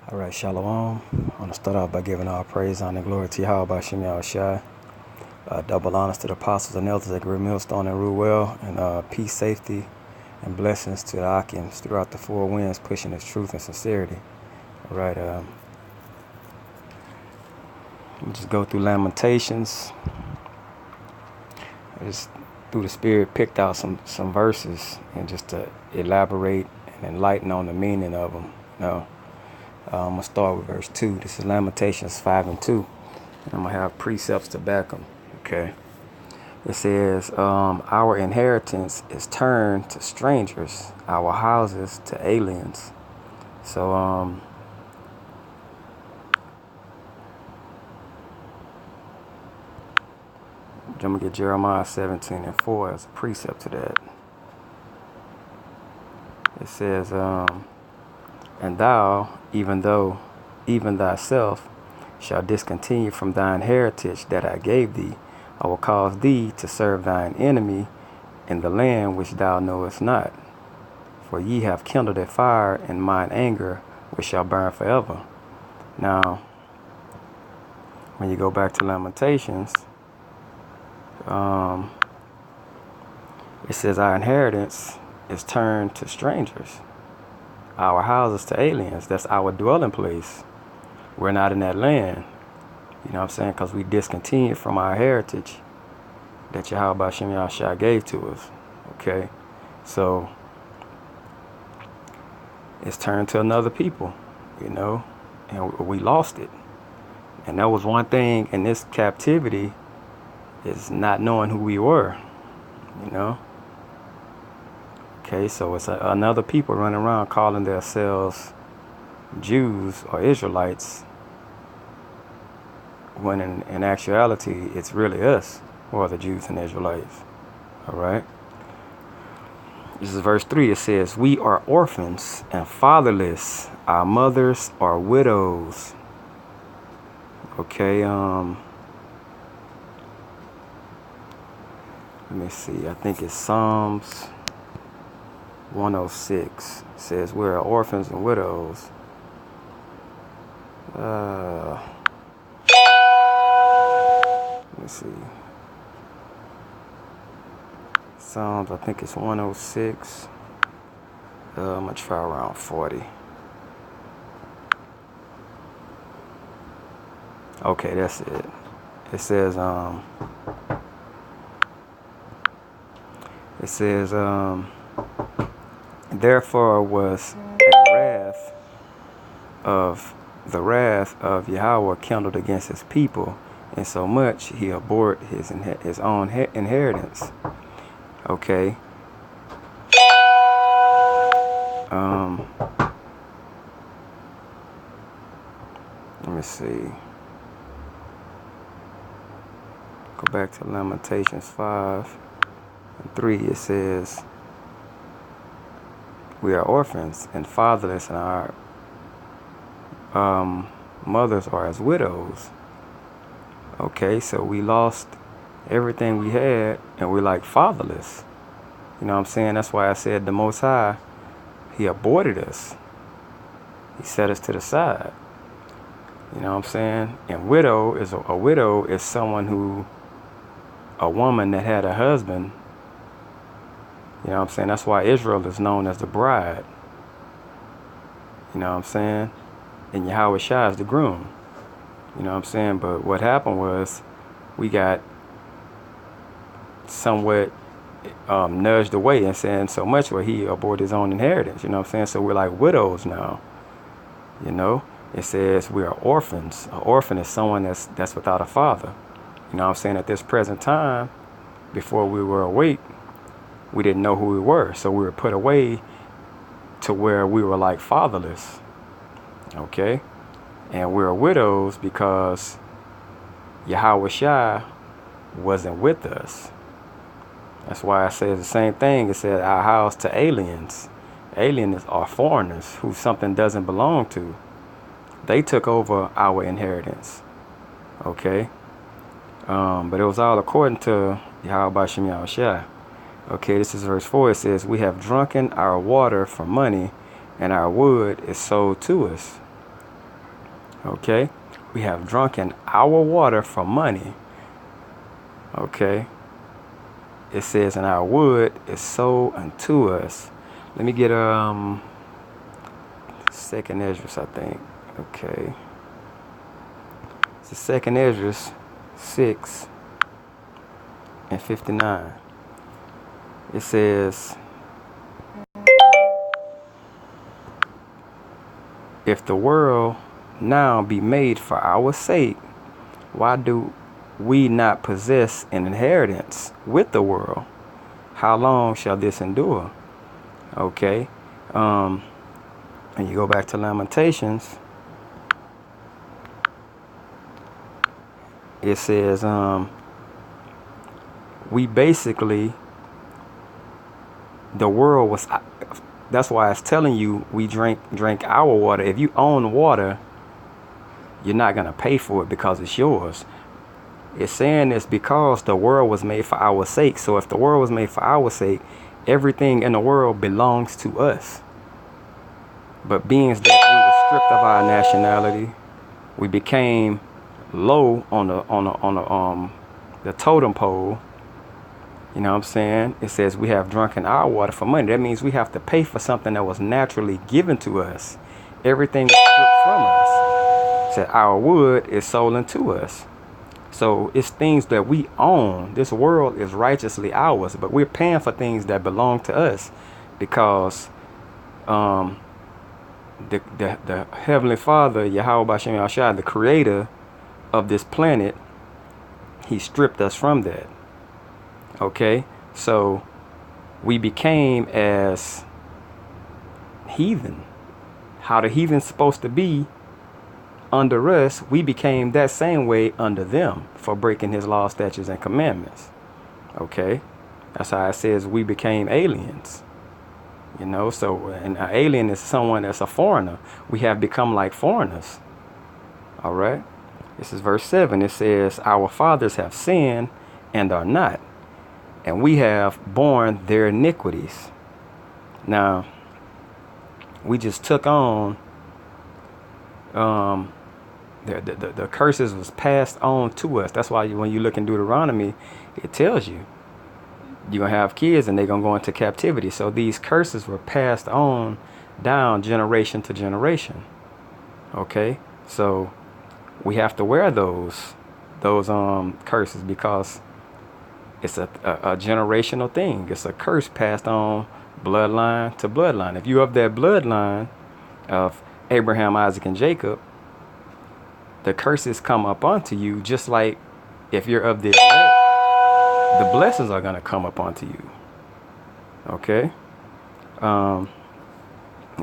All right, Shalom. I want to start off by giving all praise, honor, and glory to Yahweh Bashem Yahushai. Double honors to the apostles and elders that grew millstone and rule well, and peace, safety, and blessings to the Akims throughout the four winds, pushing his truth and sincerity. All right, we just go through Lamentations. I just through the Spirit picked out some verses and just to elaborate and enlighten on the meaning of them. I'm going to start with verse 2. This is Lamentations 5 and 2. And I'm going to have precepts to back them. Okay. It says, our inheritance is turned to strangers, our houses to aliens. So, I'm going to get Jeremiah 17 and 4 as a precept to that. It says, and thou, even thyself, shall discontinue from thine heritage that I gave thee. I will cause thee to serve thine enemy in the land which thou knowest not. For ye have kindled a fire in mine anger, which shall burn forever. Now, when you go back to Lamentations, it says our inheritance is turned to strangers, our houses to aliens. That's our dwelling place. We're not in that land. You know what I'm saying? Because we discontinued from our heritage that Yahweh Bashem Yahushua gave to us. Okay? So, it's turned to another people, you know? And we lost it. And that was one thing in this captivity, is not knowing who we were, you know? Okay, so it's another people running around calling themselves Jews or Israelites, when in actuality, it's really us who are the Jews and Israelites. All right? This is verse 3. It says, we are orphans and fatherless. Our mothers are widows. Okay, let me see. I think it's Psalms 106. It says we're orphans and widows. Let me see. Psalms, I think it's 106. I'm gonna try around 40. Okay, that's it. It says therefore was the wrath of Yahweh kindled against his people, and so much he abhorred his own inheritance. Okay. Let me see. Go back to Lamentations 5 and 3. It says, we are orphans and fatherless, and our mothers are as widows. Okay, so we lost everything we had, and we're like fatherless. You know what I'm saying? That's why I said the Most High, he aborted us. He set us to the side. You know what I'm saying? And a widow is someone a woman that had a husband. You know what I'm saying? That's why Israel is known as the bride. You know what I'm saying? And Yahweh Shai is the groom. You know what I'm saying? But what happened was we got somewhat nudged away and saying so much where he aborted his own inheritance. You know what I'm saying? So we're like widows now. You know? It says we are orphans. An orphan is someone that's without a father. You know what I'm saying? At this present time, before we were awake, we didn't know who we were. So we were put away to where we were like fatherless. Okay? And we were widows because Yahweh Shai wasn't with us. That's why I say the same thing. It said our house to aliens. Aliens are foreigners who something doesn't belong to. They took over our inheritance. Okay? But it was all according to Yahweh Bashem Yahushua. Okay, this is verse 4. It says, we have drunken our water for money, and our wood is sold to us. Okay, we have drunken our water for money. Okay, it says, and our wood is sold unto us. Let me get second Esdras, I think. Okay, it's the second Esdras 6:59. It says, if the world now be made for our sake, why do we not possess an inheritance with the world? How long shall this endure? Okay. And you go back to Lamentations. It says, we basically, the world was, that's why it's telling you we drink our water. If you own water, you're not going to pay for it because it's yours. It's saying this because the world was made for our sake. So if the world was made for our sake, everything in the world belongs to us. But being that we were stripped of our nationality, we became low on the totem pole. You know what I'm saying? It says we have drunken our water for money. That means we have to pay for something that was naturally given to us. Everything was stripped from us. It said our wood is sold unto us. So it's things that we own. This world is righteously ours, but we're paying for things that belong to us because the Heavenly Father, Yahweh Bashem Yahshua, the creator of this planet, he stripped us from that. Okay, so we became as heathen. How the heathen's supposed to be under us, we became that same way under them for breaking his law, statutes, and commandments. Okay, that's how it says we became aliens. You know, so an alien is someone that's a foreigner. We have become like foreigners. All right, this is verse 7. It says, our fathers have sinned and are not, and we have borne their iniquities. Now, we just took on the curses was passed on to us. That's why when you look in Deuteronomy, it tells you you're going to have kids and they're going to go into captivity. So these curses were passed on down generation to generation. Okay, so we have to wear those curses because it's a generational thing. It's a curse passed on bloodline to bloodline. If you're of that bloodline of Abraham, Isaac, and Jacob, the curses come up onto you, just like if you're of the elect, the blessings are going to come up onto you. Okay. In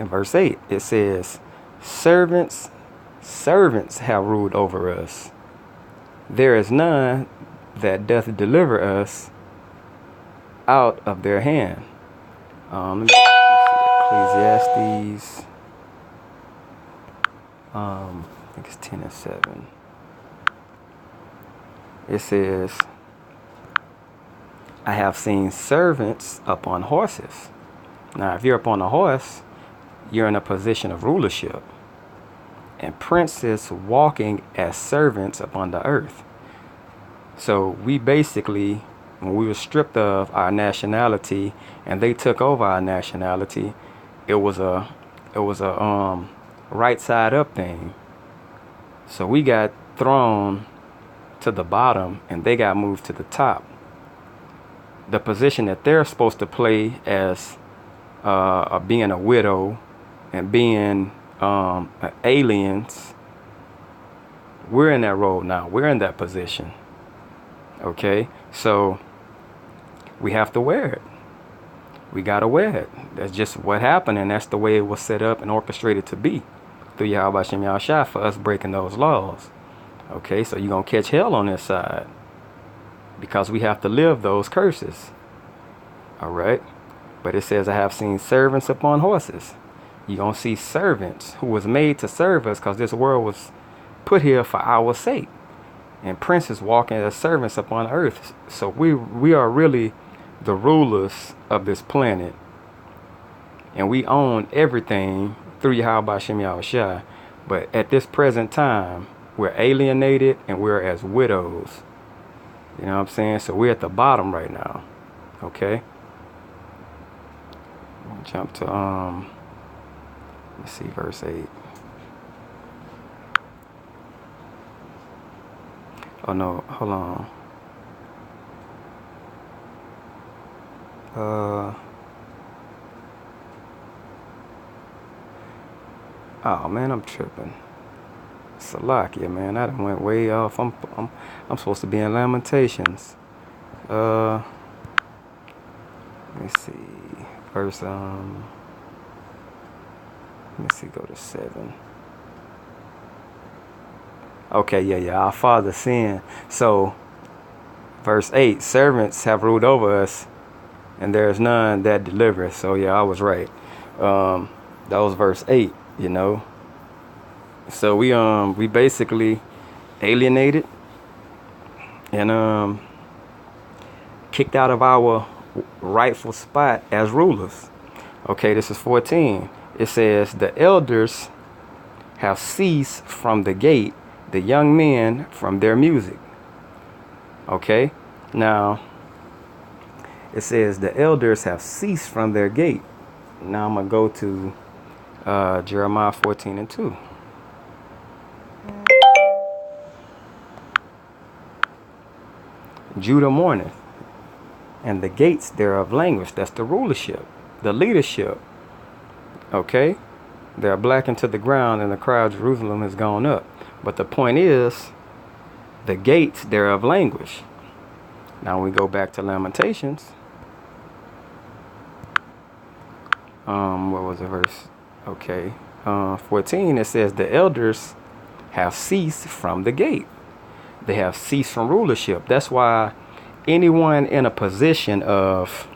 verse 8, it says, servants have ruled over us. There is none that doth deliver us out of their hand. Let me see, Ecclesiastes. I think it's 10:7. It says, I have seen servants upon horses. Now, if you're upon a horse, you're in a position of rulership. And princes walking as servants upon the earth. So we basically, when we were stripped of our nationality and they took over our nationality, it was a right side up thing. So we got thrown to the bottom and they got moved to the top. The position that they're supposed to play as being a widow and being aliens, we're in that role now. We're in that position. Okay, so we have to wear it. We gotta wear it. That's just what happened, and that's the way it was set up and orchestrated to be through Yahweh Shem Yahushua for us breaking those laws. Okay, so you're gonna catch hell on this side because we have to live those curses. All right, but it says, I have seen servants upon horses. You're gonna see servants who was made to serve us because this world was put here for our sake. And princes walking as servants upon earth. So we are really the rulers of this planet. And we own everything through Yahweh Shem Yahushua. But at this present time, we're alienated and we're as widows. You know what I'm saying? So we're at the bottom right now. Okay? Jump to let's see, verse 8. Oh no, hold on. Oh man, I'm tripping. Salakia, man, I done went way off. I'm supposed to be in Lamentations. Let me see. Verse let me see, go to 7. Okay, yeah. Our father sinned. So verse 8, servants have ruled over us, and there is none that delivereth. So yeah, I was right. That was verse 8, you know. So we basically alienated and kicked out of our rightful spot as rulers. Okay, this is 14. It says, the elders have ceased from the gate, the young men from their music. Okay, now it says the elders have ceased from their gate. Now I'm gonna go to Jeremiah 14:2. Judah mourneth, and the gates thereof languish. That's the rulership, the leadership. Okay, they are blackened to the ground, and the cry of Jerusalem has gone up. But the point is, the gates thereof languish. Now we go back to Lamentations. What was the verse? Okay, 14. It says the elders have ceased from the gate. They have ceased from rulership. That's why anyone in a position of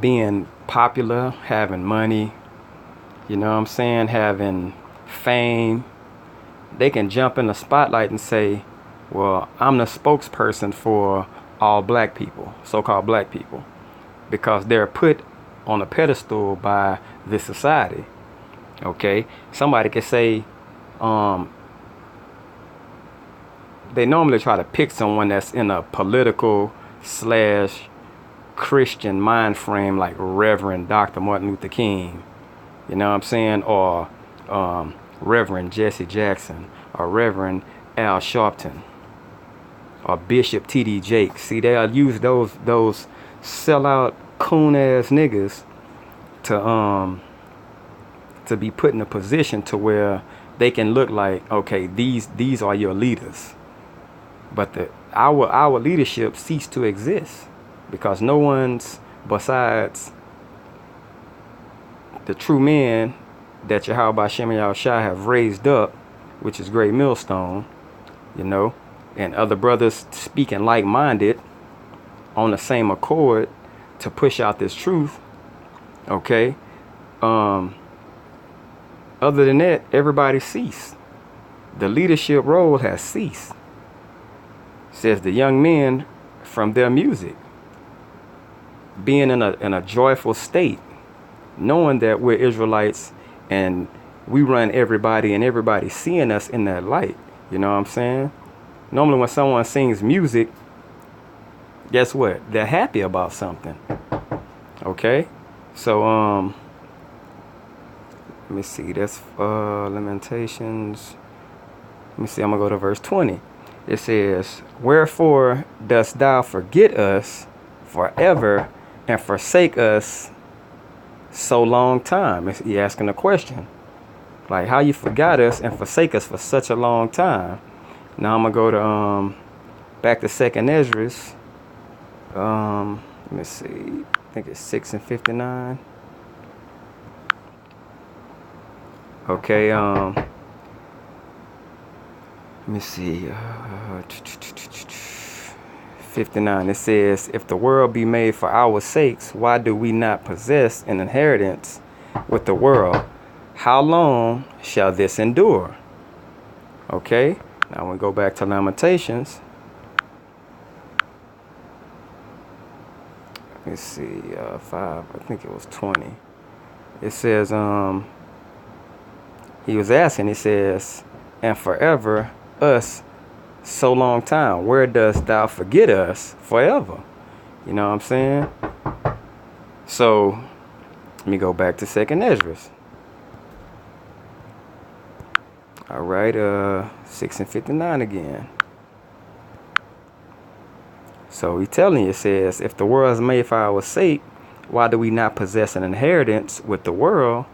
being popular, having money, you know what I'm saying, having fame, they can jump in the spotlight and say, well, I'm the spokesperson for all black people, so-called black people, because they're put on a pedestal by this society. Okay, somebody could say, they normally try to pick someone that's in a political / Christian mind frame, like Reverend Dr. Martin Luther King, you know what I'm saying, or Reverend Jesse Jackson, or Reverend Al Sharpton, or Bishop T.D. Jakes. See, they'll use those sellout coon ass niggas to be put in a position to where they can look like, okay, these are your leaders. But our leadership ceased to exist because no one's besides the true men that Yahweh Shem and Yahushua have raised up, which is Great Millstone, you know, and other brothers speaking like-minded on the same accord to push out this truth. Okay. Other than that, everybody ceased. The leadership role has ceased. Says the young men from their music, being in a joyful state, knowing that we're Israelites and we run everybody and everybody seeing us in that light. You know what I'm saying? Normally when someone sings music, guess what? They're happy about something. Okay? So let me see, that's Lamentations. Let me see, I'm gonna go to verse 20. It says, wherefore dost thou forget us forever and forsake us so long time? He asking a question. Like, how you forgot us and forsake us for such a long time? Now I'm gonna go to back to 2nd Esdras. Let me see. I think it's 6:59. Okay, let me see. 59. It says, if the world be made for our sakes, why do we not possess an inheritance with the world? How long shall this endure? Okay, now we go back to Lamentations. Let's see, 5, I think it was 20. It says, He was asking, he says, and forever us so long time, where dost thou forget us forever? You know what I'm saying? So let me go back to 2nd Esdras. All right, 6 and 59 again. So he telling you, it says, if the world is made for our sake, why do we not possess an inheritance with the world?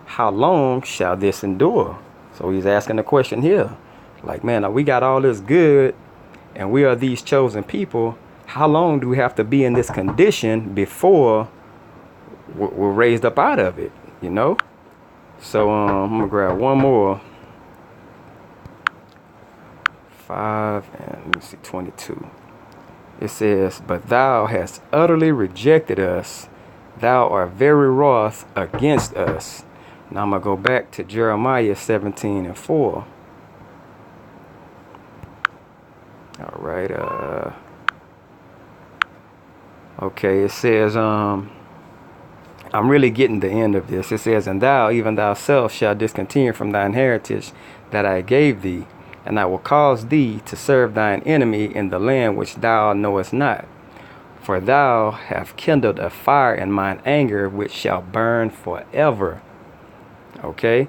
How long shall this endure? So he's asking the question here. Like, man, we got all this good and we are these chosen people. How long do we have to be in this condition before we're raised up out of it, you know? So I'm going to grab one more. 5 and let me see, 22. It says, but thou hast utterly rejected us. Thou art very wroth against us. Now I'm going to go back to Jeremiah 17 and 4. All right. Okay, it says, I'm really getting the end of this. It says, and thou, even thyself, shalt discontinue from thine heritage that I gave thee, and I will cause thee to serve thine enemy in the land which thou knowest not. For thou hast kindled a fire in mine anger, which shall burn forever. Okay,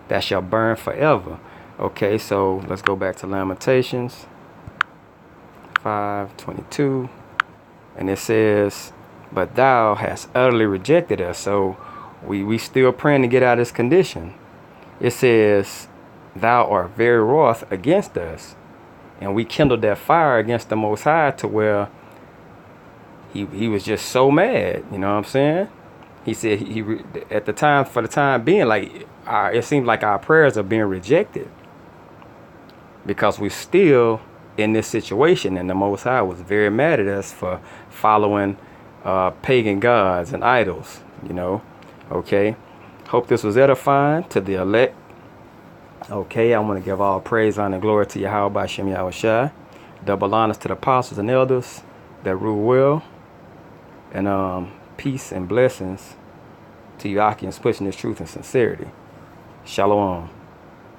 that shall burn forever. Okay, so let's go back to Lamentations 5:22, and it says, but thou hast utterly rejected us. So we still praying to get out of this condition. It says, thou art very wroth against us, and we kindled that fire against the Most High to where he was just so mad. You know what I'm saying? He said at the time, for the time being, like it seems like our prayers are being rejected because we're still in this situation, and the Most High was very mad at us for following pagan gods and idols. You know? Okay. Hope this was edifying to the elect. Okay, I want to give all praise, honor, and glory to Yahweh by Shem Yahushua. Double honors to the apostles and elders that rule well. And peace and blessings to you Akians pushing this truth and sincerity. Shalom.